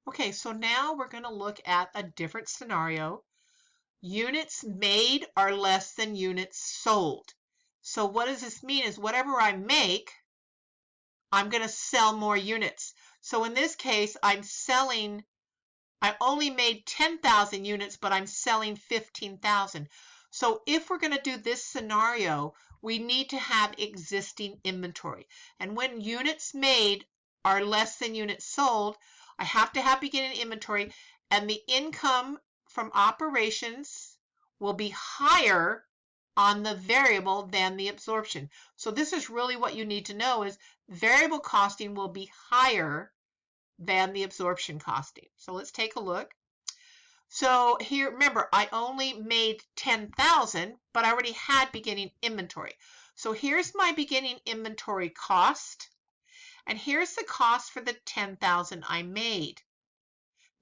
Okay, so now we're going to look at a different scenario. Units made are less than units sold. So what does this mean is whatever I make, I'm going to sell more units. So in this case, I only made 10,000 units, but I'm selling 15,000. So if we're going to do this scenario, we need to have existing inventory. And when units made are less than units sold, I have to have beginning inventory, and the income from operations will be higher on the variable than the absorption. So this is really what you need to know is variable costing will be higher than the absorption costing. So let's take a look. So here, remember, I only made 10,000, but I already had beginning inventory. So here's my beginning inventory cost, and here's the cost for the 10,000 I made.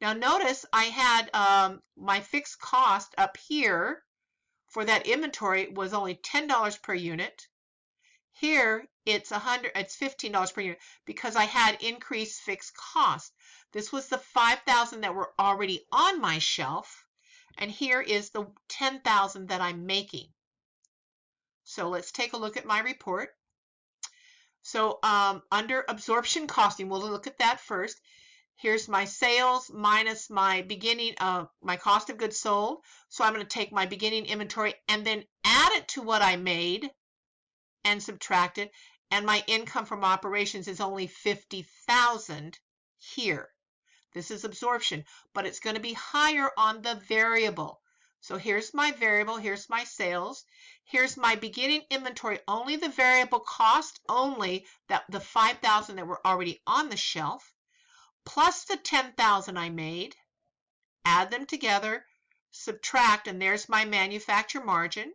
Now notice I had my fixed cost up here for that inventory was only $10 per unit. Here it's $15 per unit because I had increased fixed cost. This was the 5,000 that were already on my shelf, and here is the 10,000 that I'm making. So let's take a look at my report. So under absorption costing, we'll look at that first. Here's my sales minus my beginning my cost of goods sold. So I'm going to take my beginning inventory and then add it to what I made and subtract it, and my income from operations is only 50,000 here. This is absorption, but it's going to be higher on the variable. So here's my variable, here's my sales, here's my beginning inventory, only the variable cost, only that the 5,000 that were already on the shelf, plus the 10,000 I made, add them together, subtract, and there's my manufacturer margin.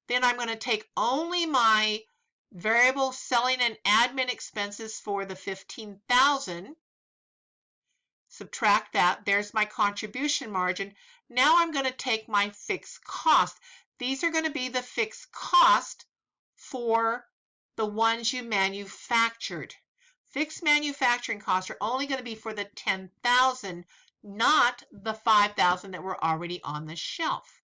Then I'm going to take only my variable selling and admin expenses for the 15,000, subtract that, there's my contribution margin. Now I'm going to take my fixed cost. These are going to be the fixed cost for the ones you manufactured. Fixed manufacturing costs are only going to be for the 10,000, not the 5,000 that were already on the shelf.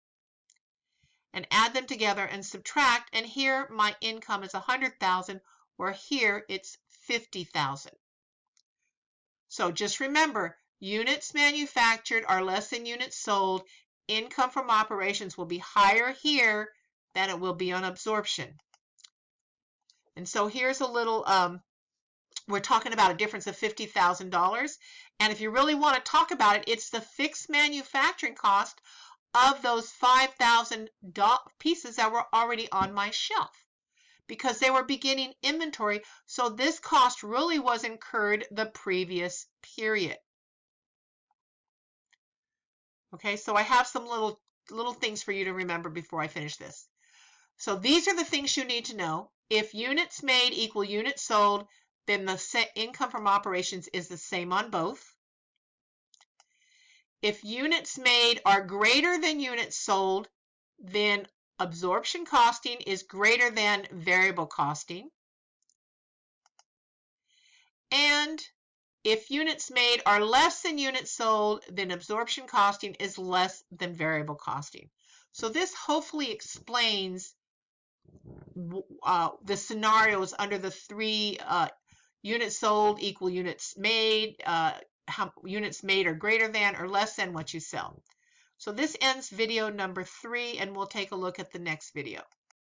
And add them together and subtract, and here my income is 100,000, where here it's 50,000. So just remember, units manufactured are less than units sold. Income from operations will be higher here than it will be on absorption. And so here's a little, we're talking about a difference of $50,000. And if you really want to talk about it, it's the fixed manufacturing cost of those 5,000 pieces that were already on my shelf because they were beginning inventory. So this cost really was incurred the previous period. Okay, so I have some little things for you to remember before I finish this. So these are the things you need to know. If units made equal units sold, then the income from operations is the same on both. If units made are greater than units sold, then absorption costing is greater than variable costing. And if units made are less than units sold, then absorption costing is less than variable costing. So this hopefully explains the scenarios under the three units sold equal units made, how units made are greater than or less than what you sell. So this ends video number 3, and we'll take a look at the next video.